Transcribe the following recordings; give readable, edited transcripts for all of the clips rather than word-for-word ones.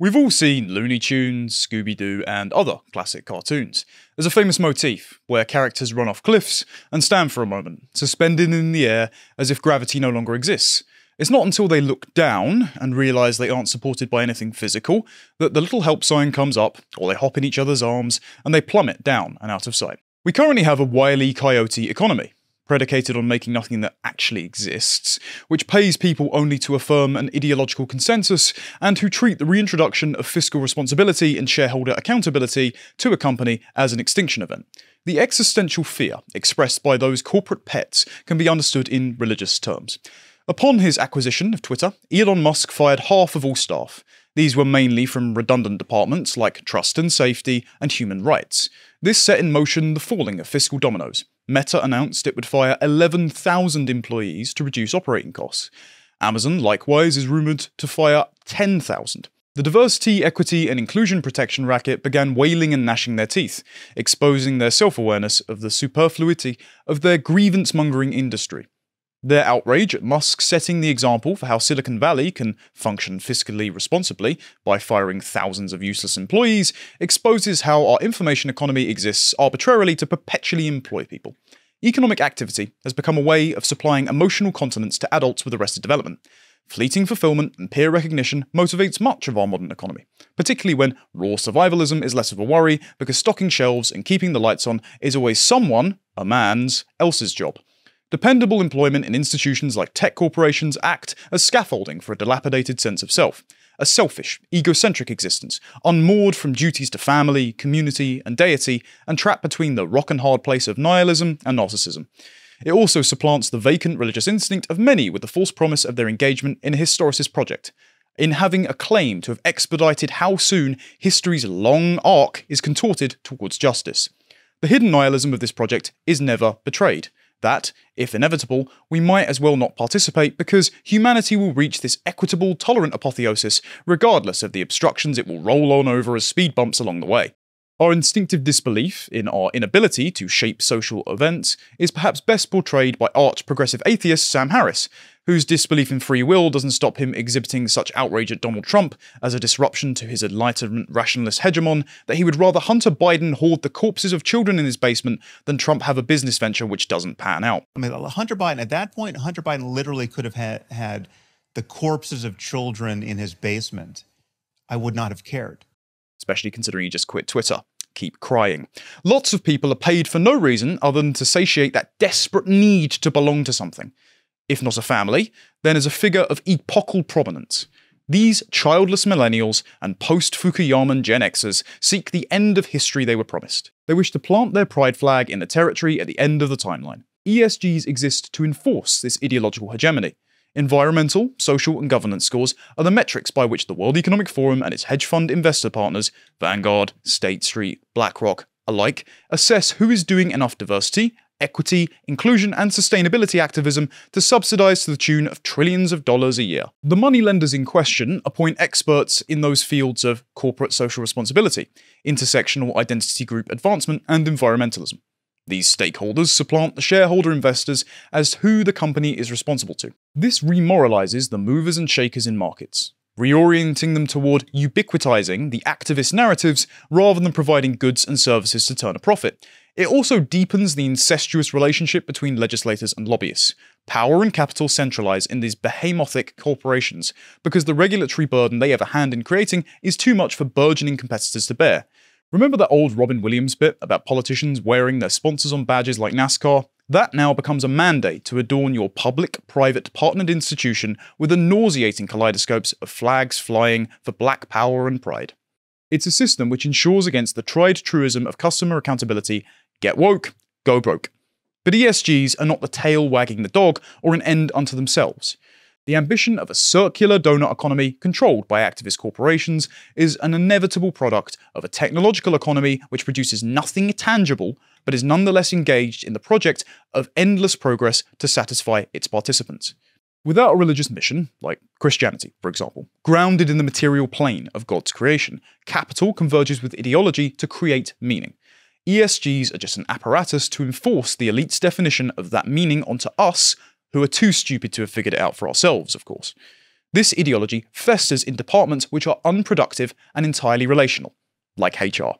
We've all seen Looney Tunes, Scooby-Doo, and other classic cartoons. There's a famous motif where characters run off cliffs and stand for a moment, suspended in the air as if gravity no longer exists. It's not until they look down and realise they aren't supported by anything physical that the little help sign comes up, or they hop in each other's arms, and they plummet down and out of sight. We currently have a Wile Coyote economy, predicated on making nothing that actually exists, which pays people only to affirm an ideological consensus, and who treat the reintroduction of fiscal responsibility and shareholder accountability to a company as an extinction event. The existential fear expressed by those corporate pets can be understood in religious terms. Upon his acquisition of Twitter, Elon Musk fired half of all staff. These were mainly from redundant departments like trust and safety and human rights. This set in motion the falling of fiscal dominoes. Meta announced it would fire 11,000 employees to reduce operating costs. Amazon, likewise, is rumoured to fire 10,000. The diversity, equity, and inclusion protection racket began wailing and gnashing their teeth, exposing their self-awareness of the superfluity of their grievance-mongering industry. Their outrage at Musk setting the example for how Silicon Valley can function fiscally responsibly by firing thousands of useless employees exposes how our information economy exists arbitrarily to perpetually employ people. Economic activity has become a way of supplying emotional continence to adults with arrested development. Fleeting fulfillment and peer recognition motivates much of our modern economy, particularly when raw survivalism is less of a worry because stocking shelves and keeping the lights on is always someone, a man's, else's job. Dependable employment in institutions like tech corporations act as scaffolding for a dilapidated sense of self. A selfish, egocentric existence, unmoored from duties to family, community, and deity, and trapped between the rock and hard place of nihilism and narcissism. It also supplants the vacant religious instinct of many with the false promise of their engagement in a historicist project, in having a claim to have expedited how soon history's long arc is contorted towards justice. The hidden nihilism of this project is never betrayed. That, if inevitable, we might as well not participate because humanity will reach this equitable, tolerant apotheosis regardless of the obstructions it will roll on over as speed bumps along the way. Our instinctive disbelief in our inability to shape social events is perhaps best portrayed by arch-progressive atheist Sam Harris, whose disbelief in free will doesn't stop him exhibiting such outrage at Donald Trump as a disruption to his Enlightenment rationalist hegemon that he would rather Hunter Biden hoard the corpses of children in his basement than Trump have a business venture which doesn't pan out. I mean, Hunter Biden, at that point, Hunter Biden literally could have had the corpses of children in his basement. I would not have cared. Especially considering he just quit Twitter. Keep crying. Lots of people are paid for no reason other than to satiate that desperate need to belong to something. If not a family, then as a figure of epochal prominence. These childless millennials and post-Fukuyaman Gen Xers seek the end of history they were promised. They wish to plant their pride flag in the territory at the end of the timeline. ESGs exist to enforce this ideological hegemony. Environmental, social, and governance scores are the metrics by which the World Economic Forum and its hedge fund investor partners, Vanguard, State Street, BlackRock, alike, assess who is doing enough diversity, equity, inclusion, and sustainability activism to subsidize to the tune of trillions of dollars a year. The moneylenders in question appoint experts in those fields of corporate social responsibility, intersectional identity group advancement, and environmentalism. These stakeholders supplant the shareholder investors as who the company is responsible to. This remoralizes the movers and shakers in markets, reorienting them toward ubiquitizing the activist narratives rather than providing goods and services to turn a profit. It also deepens the incestuous relationship between legislators and lobbyists. Power and capital centralize in these behemoths corporations because the regulatory burden they have a hand in creating is too much for burgeoning competitors to bear. Remember that old Robin Williams bit about politicians wearing their sponsors on badges like NASCAR? That now becomes a mandate to adorn your public-private partnered institution with the nauseating kaleidoscopes of flags flying for black power and pride. It's a system which ensures against the tried truism of customer accountability: get woke, go broke. But ESGs are not the tail wagging the dog or an end unto themselves. The ambition of a circular donut economy controlled by activist corporations is an inevitable product of a technological economy which produces nothing tangible but is nonetheless engaged in the project of endless progress to satisfy its participants. Without a religious mission, like Christianity, for example, grounded in the material plane of God's creation, capital converges with ideology to create meaning. ESGs are just an apparatus to enforce the elite's definition of that meaning onto us, who are too stupid to have figured it out for ourselves, of course. This ideology festers in departments which are unproductive and entirely relational, like HR.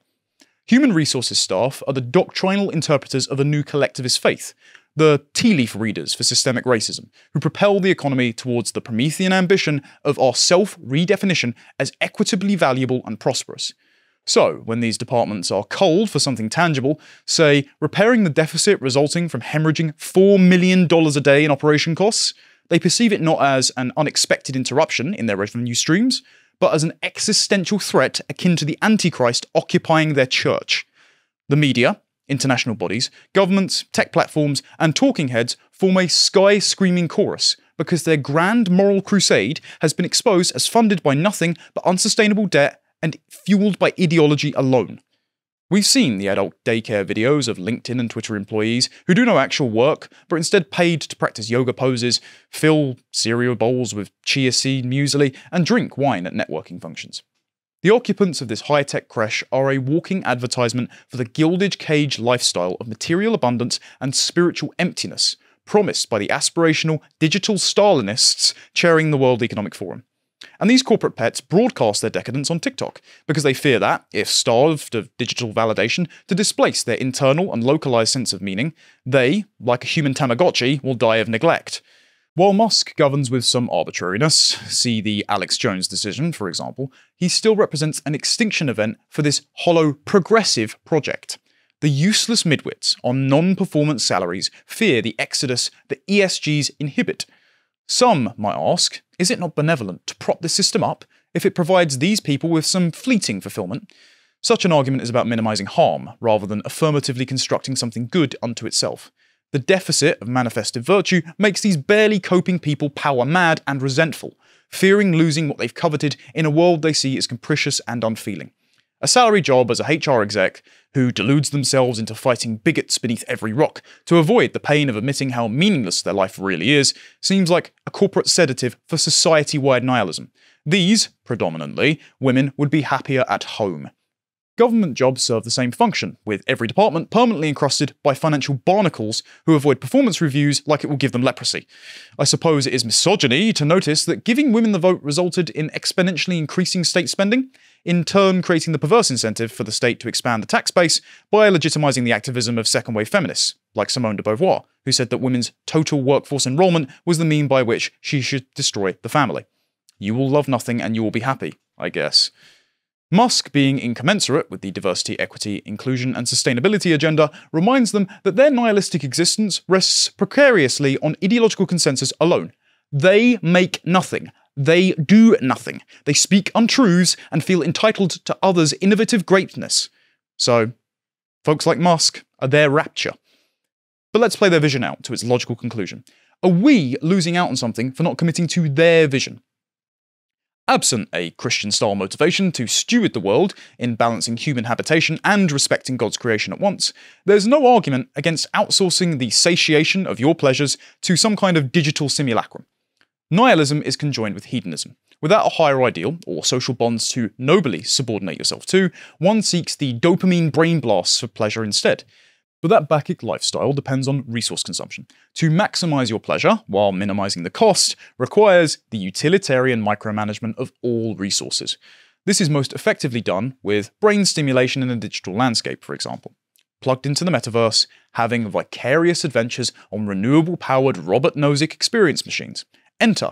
Human resources staff are the doctrinal interpreters of a new collectivist faith, the tea leaf readers for systemic racism, who propel the economy towards the Promethean ambition of our self-redefinition as equitably valuable and prosperous. So, when these departments are culled for something tangible, say repairing the deficit resulting from hemorrhaging $4 million a day in operation costs, they perceive it not as an unexpected interruption in their revenue streams, but as an existential threat akin to the Antichrist occupying their church. The media, international bodies, governments, tech platforms, and talking heads form a sky-screaming chorus because their grand moral crusade has been exposed as funded by nothing but unsustainable debt and fueled by ideology alone. We've seen the adult daycare videos of LinkedIn and Twitter employees who do no actual work, but instead paid to practice yoga poses, fill cereal bowls with chia seed muesli, and drink wine at networking functions. The occupants of this high-tech creche are a walking advertisement for the gilded cage lifestyle of material abundance and spiritual emptiness, promised by the aspirational digital Stalinists chairing the World Economic Forum. And these corporate pets broadcast their decadence on TikTok, because they fear that, if starved of digital validation to displace their internal and localized sense of meaning, they, like a human Tamagotchi, will die of neglect. While Musk governs with some arbitrariness, see the Alex Jones decision, for example, he still represents an extinction event for this hollow progressive project. The useless midwits on non-performance salaries fear the exodus that ESGs inhibit. Some might ask, is it not benevolent to prop this system up if it provides these people with some fleeting fulfillment? Such an argument is about minimizing harm, rather than affirmatively constructing something good unto itself. The deficit of manifested virtue makes these barely coping people power-mad and resentful, fearing losing what they've coveted in a world they see as capricious and unfeeling. A salary job as a HR exec who deludes themselves into fighting bigots beneath every rock to avoid the pain of admitting how meaningless their life really is seems like a corporate sedative for society-wide nihilism. These, predominantly, women would be happier at home. Government jobs serve the same function, with every department permanently encrusted by financial barnacles who avoid performance reviews like it will give them leprosy. I suppose it is misogyny to notice that giving women the vote resulted in exponentially increasing state spending, in turn creating the perverse incentive for the state to expand the tax base by legitimizing the activism of second-wave feminists, like Simone de Beauvoir, who said that women's total workforce enrollment was the mean by which she should destroy the family. You will love nothing and you will be happy, I guess. Musk, being incommensurate with the diversity, equity, inclusion, and sustainability agenda, reminds them that their nihilistic existence rests precariously on ideological consensus alone. They make nothing. They do nothing. They speak untruths and feel entitled to others' innovative greatness. So, folks like Musk are their rapture. But let's play their vision out to its logical conclusion. Are we losing out on something for not committing to their vision? Absent a Christian-style motivation to steward the world in balancing human habitation and respecting God's creation at once, there's no argument against outsourcing the satiation of your pleasures to some kind of digital simulacrum. Nihilism is conjoined with hedonism. Without a higher ideal, or social bonds to nobly subordinate yourself to, one seeks the dopamine brain blasts for pleasure instead. But that bacchic lifestyle depends on resource consumption. To maximize your pleasure, while minimizing the cost, requires the utilitarian micromanagement of all resources. This is most effectively done with brain stimulation in a digital landscape, for example. Plugged into the metaverse, having vicarious adventures on renewable-powered Robert Nozick experience machines. Enter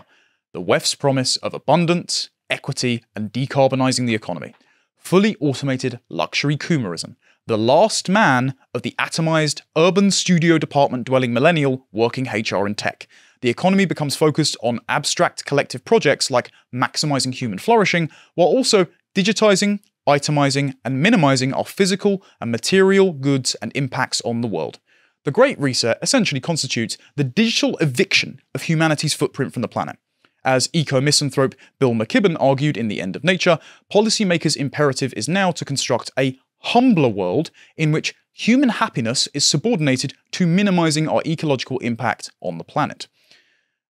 the WEF's promise of abundance, equity, and decarbonizing the economy. Fully automated luxury coomerism. The last man of the atomized, urban studio department-dwelling millennial working HR and tech. The economy becomes focused on abstract collective projects like maximizing human flourishing, while also digitizing, itemizing, and minimizing our physical and material goods and impacts on the world. The Great Reset essentially constitutes the digital eviction of humanity's footprint from the planet. As eco-misanthrope Bill McKibben argued in The End of Nature, policymakers' imperative is now to construct a humbler world in which human happiness is subordinated to minimizing our ecological impact on the planet.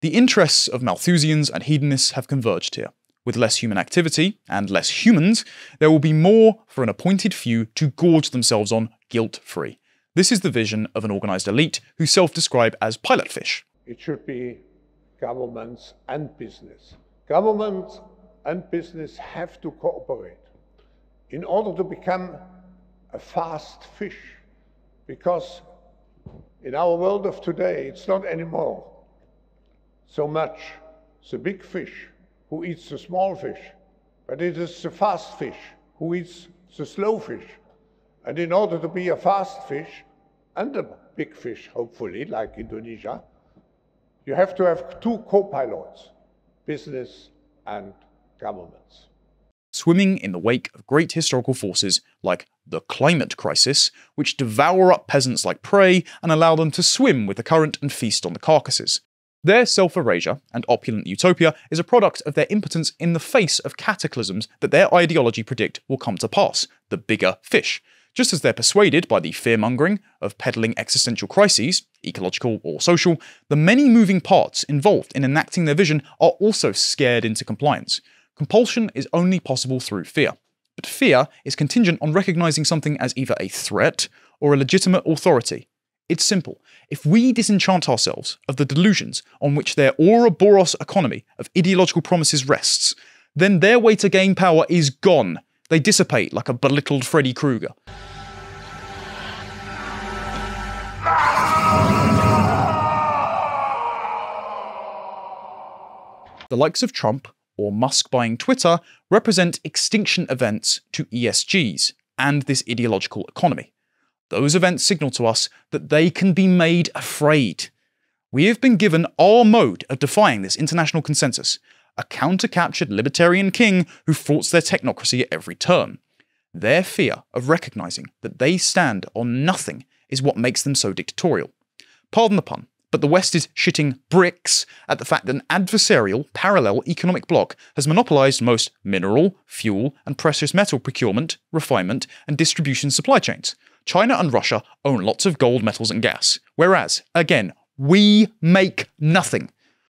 The interests of Malthusians and hedonists have converged here. With less human activity and less humans, there will be more for an appointed few to gorge themselves on guilt-free. This is the vision of an organized elite who self-describe as pilot fish. It should be governments and business Government and business have to cooperate in order to become a fast fish, because in our world of today, it's not anymore so much the big fish who eats the small fish, but it is the fast fish who eats the slow fish. And in order to be a fast fish and a big fish, hopefully, like Indonesia, you have to have two co-pilots, business and governments. Swimming in the wake of great historical forces like the climate crisis, which devour up peasants like prey and allow them to swim with the current and feast on the carcasses. Their self-erasure and opulent utopia is a product of their impotence in the face of cataclysms that their ideology predict will come to pass, the bigger fish. Just as they're persuaded by the fear-mongering of peddling existential crises, ecological or social, the many moving parts involved in enacting their vision are also scared into compliance. Compulsion is only possible through fear, but fear is contingent on recognizing something as either a threat or a legitimate authority. It's simple. If we disenchant ourselves of the delusions on which their Ouroboros economy of ideological promises rests, then their way to gain power is gone. They dissipate like a belittled Freddy Krueger. The likes of Trump or Musk buying Twitter represent extinction events to ESGs and this ideological economy. Those events signal to us that they can be made afraid. We have been given our mode of defying this international consensus, a counter-captured libertarian king who flaunts their technocracy at every turn. Their fear of recognizing that they stand on nothing is what makes them so dictatorial. Pardon the pun, but the West is shitting bricks at the fact that an adversarial, parallel economic bloc has monopolized most mineral, fuel, and precious metal procurement, refinement, and distribution supply chains. China and Russia own lots of gold, metals, and gas, whereas, again, we make nothing.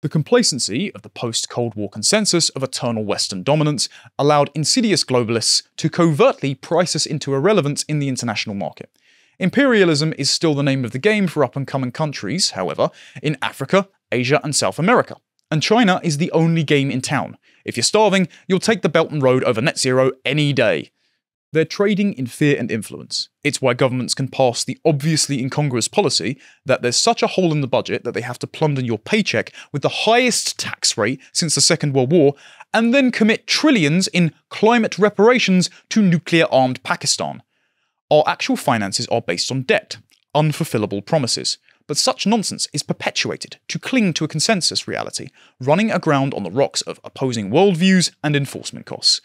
The complacency of the post-Cold War consensus of eternal Western dominance allowed insidious globalists to covertly price us into irrelevance in the international market. Imperialism is still the name of the game for up-and-coming countries, however, in Africa, Asia, and South America. And China is the only game in town. If you're starving, you'll take the Belt and Road over net zero any day. They're trading in fear and influence. It's why governments can pass the obviously incongruous policy that there's such a hole in the budget that they have to plunder your paycheck with the highest tax rate since the Second World War, and then commit trillions in climate reparations to nuclear-armed Pakistan. Our actual finances are based on debt, unfulfillable promises. But such nonsense is perpetuated to cling to a consensus reality, running aground on the rocks of opposing worldviews and enforcement costs.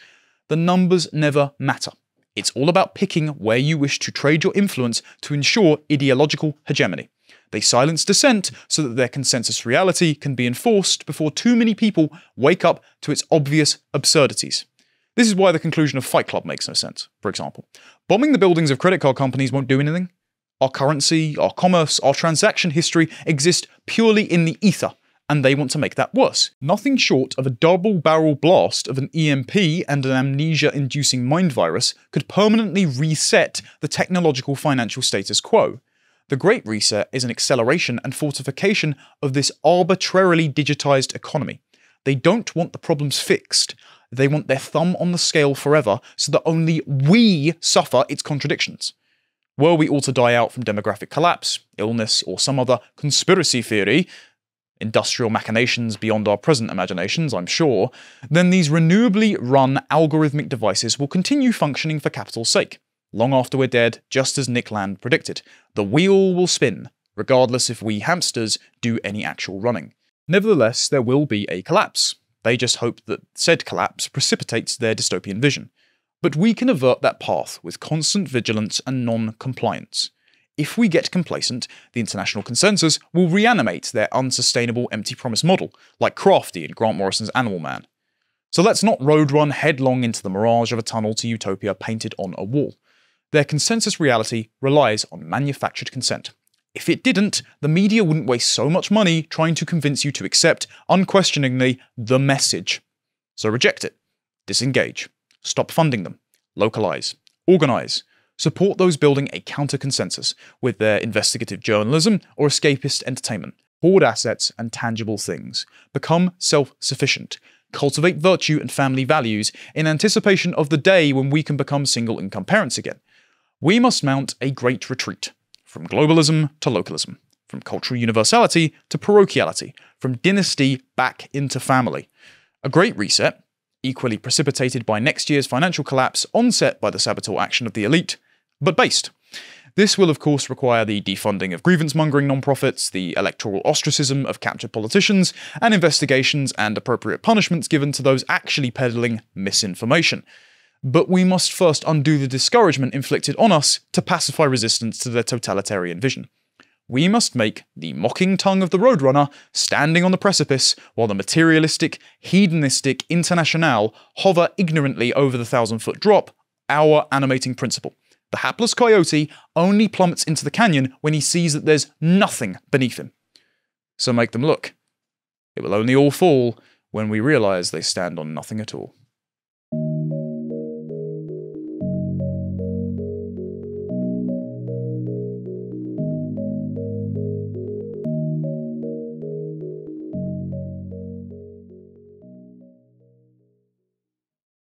The numbers never matter. It's all about picking where you wish to trade your influence to ensure ideological hegemony. They silence dissent so that their consensus reality can be enforced before too many people wake up to its obvious absurdities. This is why the conclusion of Fight Club makes no sense, for example. Bombing the buildings of credit card companies won't do anything. Our currency, our commerce, our transaction history exist purely in the ether, and they want to make that worse. Nothing short of a double-barrel blast of an EMP and an amnesia-inducing mind virus could permanently reset the technological financial status quo. The Great Reset is an acceleration and fortification of this arbitrarily digitized economy. They don't want the problems fixed. They want their thumb on the scale forever so that only we suffer its contradictions. Were we all to die out from demographic collapse, illness, or some other conspiracy theory, industrial machinations beyond our present imaginations, I'm sure, then these renewably run algorithmic devices will continue functioning for capital's sake. Long after we're dead, just as Nick Land predicted, the wheel will spin, regardless if we hamsters do any actual running. Nevertheless, there will be a collapse. They just hope that said collapse precipitates their dystopian vision. But we can avert that path with constant vigilance and non-compliance. If we get complacent, the international consensus will reanimate their unsustainable empty promise model, like Crafty in Grant Morrison's Animal Man. So let's not road run headlong into the mirage of a tunnel to utopia painted on a wall. Their consensus reality relies on manufactured consent. If it didn't, the media wouldn't waste so much money trying to convince you to accept, unquestioningly, the message. So reject it. Disengage. Stop funding them. Localize. Organize. Support those building a counter-consensus with their investigative journalism or escapist entertainment. Hoard assets and tangible things. Become self-sufficient. cultivate virtue and family values in anticipation of the day when we can become single-income parents again. We must mount a great retreat, from globalism to localism, from cultural universality to parochiality, from dynasty back into family. A great reset, equally precipitated by next year's financial collapse onset by the saboteur action of the elite, but based. This will of course require the defunding of grievance-mongering non-profits, the electoral ostracism of captured politicians, and investigations and appropriate punishments given to those actually peddling misinformation. But we must first undo the discouragement inflicted on us to pacify resistance to their totalitarian vision. We must make the mocking tongue of the Roadrunner standing on the precipice while the materialistic, hedonistic Internationale hover ignorantly over the 1,000-foot drop our animating principle. The hapless Coyote only plummets into the canyon when he sees that there's nothing beneath him. So make them look. It will only all fall when we realize they stand on nothing at all.